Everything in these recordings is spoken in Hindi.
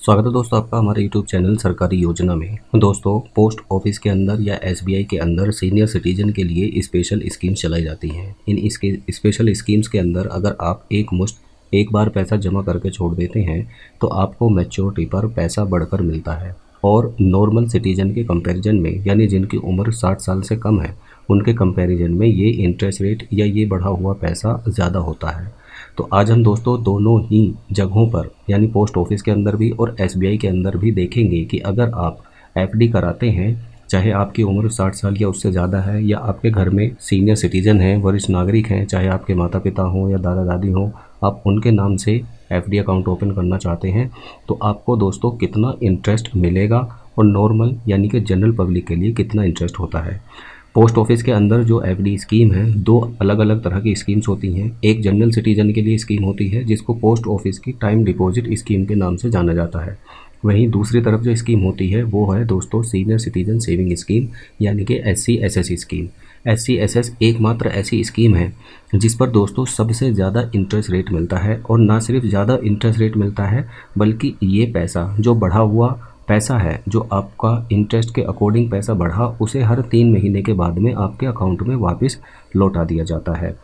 स्वागत है दोस्तों आपका हमारे यूट्यूब चैनल सरकारी योजना में। दोस्तों पोस्ट ऑफिस के अंदर या एसबीआई के अंदर सीनियर सिटीजन के लिए स्पेशल स्कीम्स चलाई जाती हैं। इन इसके स्पेशल स्कीम्स के अंदर अगर आप एक बार पैसा जमा करके छोड़ देते हैं तो आपको मैच्योरिटी पर पैसा बढ़कर मिलता है। और नॉर्मल सिटीजन के कंपैरिजन में यानी जिनकी उम्र 60 साल से कम है उनके कंपैरिजन में ये इंटरेस्ट रेट या ये बढ़ा हुआ पैसा ज़्यादा होता है। तो आज हम दोस्तों दोनों ही जगहों पर यानी पोस्ट ऑफिस के अंदर भी और एसबीआई के अंदर भी देखेंगे कि अगर आप एफडी कराते हैं, चाहे आपकी उम्र 60 साल या उससे ज़्यादा है या आपके घर में सीनियर सिटीजन हैं, वरिष्ठ नागरिक हैं, चाहे आपके माता पिता हों या दादा दादी हों, आप उनके नाम से एफडी अकाउंट ओपन करना चाहते हैं तो आपको दोस्तों कितना इंटरेस्ट मिलेगा और नॉर्मल यानी कि जनरल पब्लिक के लिए कितना इंटरेस्ट होता है। पोस्ट ऑफिस के अंदर जो एफडी स्कीम है, दो अलग अलग तरह की स्कीम्स होती हैं। एक जनरल सिटीजन के लिए स्कीम होती है जिसको पोस्ट ऑफिस की टाइम डिपॉजिट स्कीम के नाम से जाना जाता है। वहीं दूसरी तरफ जो स्कीम होती है वो है दोस्तों सीनियर सिटीजन सेविंग स्कीम यानी कि SC/SS स्कीम। SC/SS एकमात्र ऐसी स्कीम है जिस पर दोस्तों सबसे ज़्यादा इंटरेस्ट रेट मिलता है। और ना सिर्फ ज़्यादा इंटरेस्ट रेट मिलता है बल्कि ये पैसा जो बढ़ा हुआ पैसा है, जो आपका इंटरेस्ट के अकॉर्डिंग पैसा बढ़ा, उसे हर 3 महीने के बाद में आपके अकाउंट में वापस लौटा दिया जाता है।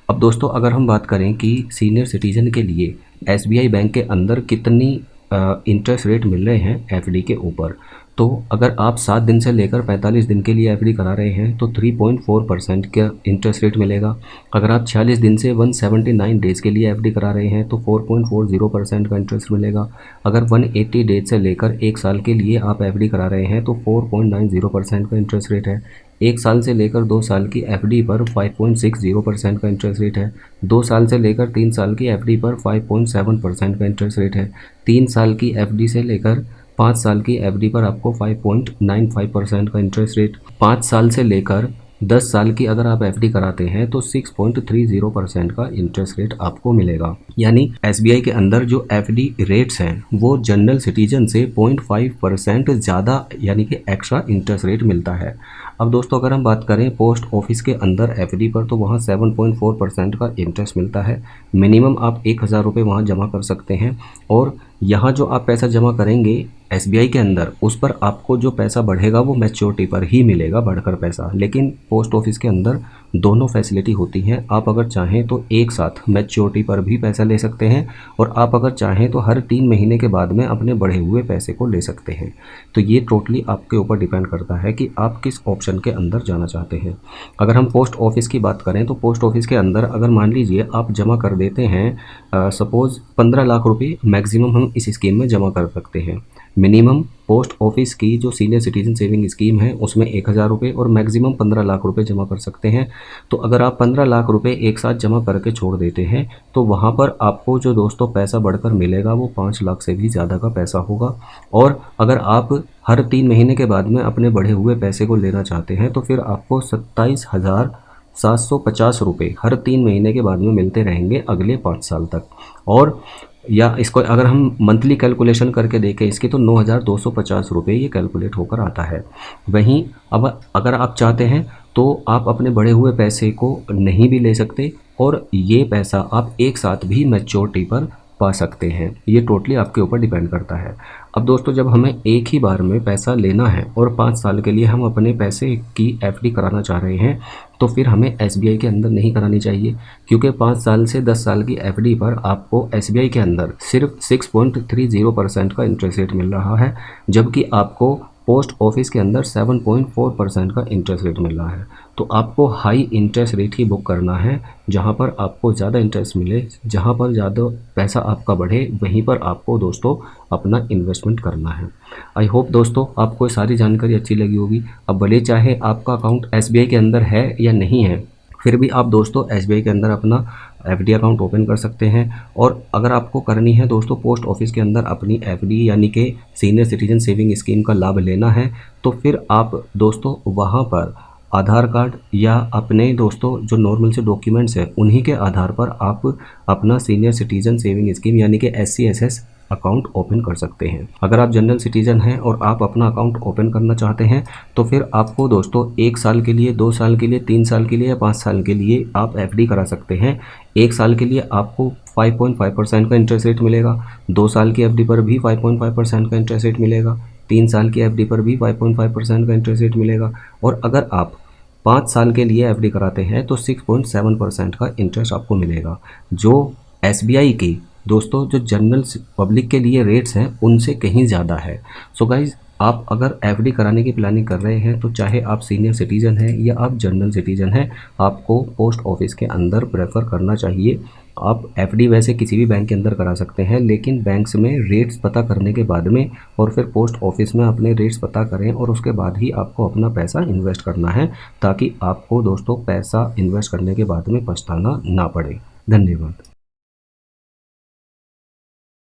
अब दोस्तों अगर हम बात करें कि सीनियर सिटीजन के लिए एसबीआई बैंक के अंदर कितनी इंटरेस्ट रेट मिल रहे हैं एफडी के ऊपर, तो अगर आप 7 दिन से लेकर 45 दिन के लिए एफडी करा रहे हैं तो 3.4% का इंटरेस्ट रेट मिलेगा। अगर आप 46 दिन से 179 डेज़ के लिए एफडी करा रहे हैं तो 4.40% का इंटरेस्ट मिलेगा। अगर 180 डेज से लेकर 1 साल के लिए आप एफडी करा रहे हैं तो 4.90% का इंटरेस्ट रेट है। 1 साल से लेकर 2 साल की एफडी पर 5.60% का इंटरेस्ट रेट है। 2 साल से लेकर 3 साल की एफडी पर 5.7% का इंटरेस्ट रेट है। 3 साल की एफडी से लेकर 5 साल की एफडी पर आपको 5.95% का इंटरेस्ट रेट। 5 साल से लेकर 10 साल की अगर आप एफडी कराते हैं तो 6.30% का इंटरेस्ट रेट आपको मिलेगा। यानी एसबीआई के अंदर जो एफडी रेट्स हैं वो जनरल सिटीजन से 0.5% ज़्यादा यानी कि एक्स्ट्रा इंटरेस्ट रेट मिलता है। अब दोस्तों अगर हम बात करें पोस्ट ऑफिस के अंदर एफडी पर तो वहाँ 7.4% का इंटरेस्ट मिलता है। मिनिमम आप 1000 रुपये वहाँ जमा कर सकते हैं और यहाँ जो आप पैसा जमा करेंगे एसबीआई के अंदर उस पर आपको जो पैसा बढ़ेगा वो मैच्योरिटी पर ही मिलेगा बढ़कर पैसा। लेकिन पोस्ट ऑफिस के अंदर दोनों फैसिलिटी होती हैं। आप अगर चाहें तो एक साथ मैच्योरिटी पर भी पैसा ले सकते हैं और आप अगर चाहें तो हर 3 महीने के बाद में अपने बढ़े हुए पैसे को ले सकते हैं। तो ये टोटली आपके ऊपर डिपेंड करता है कि आप किस ऑप्शन के अंदर जाना चाहते हैं। अगर हम पोस्ट ऑफिस की बात करें तो पोस्ट ऑफिस के अंदर अगर मान लीजिए आप जमा कर देते हैं सपोज़ 15 लाख रुपये मैक्सिमम हम इस स्कीम में जमा कर सकते हैं। मिनिमम पोस्ट ऑफिस की जो सीनियर सिटीजन सेविंग स्कीम है उसमें 1000 रुपये और मैक्सिमम 15 लाख रुपए जमा कर सकते हैं। तो अगर आप 15 लाख रुपए एक साथ जमा करके छोड़ देते हैं तो वहाँ पर आपको जो दोस्तों पैसा बढ़कर मिलेगा वो 5 लाख से भी ज़्यादा का पैसा होगा। और अगर आप हर 3 महीने के बाद में अपने बढ़े हुए पैसे को लेना चाहते हैं तो फिर आपको 27,750 रुपये हर 3 महीने के बाद में मिलते रहेंगे अगले 5 साल तक। और या इसको अगर हम मंथली कैलकुलेशन करके देखें इसकी तो 9,250 रुपये ये कैलकुलेट होकर आता है। वहीं अब अगर आप चाहते हैं तो आप अपने बढ़े हुए पैसे को नहीं भी ले सकते और ये पैसा आप एक साथ भी मैच्योरिटी पर पा सकते हैं। ये टोटली आपके ऊपर डिपेंड करता है। अब दोस्तों जब हमें एक ही बार में पैसा लेना है और 5 साल के लिए हम अपने पैसे की एफडी कराना चाह रहे हैं तो फिर हमें एसबीआई के अंदर नहीं करानी चाहिए, क्योंकि 5 साल से 10 साल की एफडी पर आपको एसबीआई के अंदर सिर्फ 6.30% का इंटरेस्ट रेट मिल रहा है, जबकि आपको पोस्ट ऑफिस के अंदर 7.4% का इंटरेस्ट रेट मिल रहा है। तो आपको हाई इंटरेस्ट रेट ही बुक करना है, जहां पर आपको ज़्यादा इंटरेस्ट मिले, जहां पर ज़्यादा पैसा आपका बढ़े, वहीं पर आपको दोस्तों अपना इन्वेस्टमेंट करना है। आई होप दोस्तों आपको ये सारी जानकारी अच्छी लगी होगी। अब भले चाहे आपका अकाउंट एसबीआई के अंदर है या नहीं है, फिर भी आप दोस्तों एसबीआई के अंदर अपना एफडी अकाउंट ओपन कर सकते हैं। और अगर आपको करनी है दोस्तों पोस्ट ऑफिस के अंदर अपनी एफडी यानी कि सीनियर सिटीजन सेविंग स्कीम का लाभ लेना है तो फिर आप दोस्तों वहां पर आधार कार्ड या अपने दोस्तों जो नॉर्मल से डॉक्यूमेंट्स हैं उन्हीं के आधार पर आप अपना सीनियर सिटीजन सेविंग स्कीम यानी कि SC/SS अकाउंट ओपन कर सकते हैं। अगर आप जनरल सिटीजन हैं और आप अपना अकाउंट ओपन करना चाहते हैं तो फिर आपको दोस्तों 1 साल के लिए, 2 साल के लिए, 3 साल के लिए या 5 साल के लिए आप एफडी करा सकते हैं। 1 साल के लिए आपको 5.5% का इंटरेस्ट रेट मिलेगा, 2 साल की एफडी पर भी 5.5% का इंटरेस्ट रेट मिलेगा, 3 साल की एफडी पर भी 5.5% का इंटरेस्ट रेट मिलेगा और अगर आप 5 साल के लिए एफडी कराते हैं तो 6.7% का इंटरेस्ट आपको मिलेगा, जो एसबीआई की दोस्तों जो जनरल पब्लिक के लिए रेट्स हैं उनसे कहीं ज़्यादा है। सो गाइज, आप अगर एफडी कराने की प्लानिंग कर रहे हैं तो चाहे आप सीनियर सिटीज़न हैं या आप जनरल सिटीज़न हैं, आपको पोस्ट ऑफिस के अंदर प्रेफर करना चाहिए। आप एफडी वैसे किसी भी बैंक के अंदर करा सकते हैं, लेकिन बैंक्स में रेट्स पता करने के बाद में और फिर पोस्ट ऑफिस में अपने रेट्स पता करें और उसके बाद ही आपको अपना पैसा इन्वेस्ट करना है, ताकि आपको दोस्तों पैसा इन्वेस्ट करने के बाद में पछताना ना पड़े। धन्यवाद।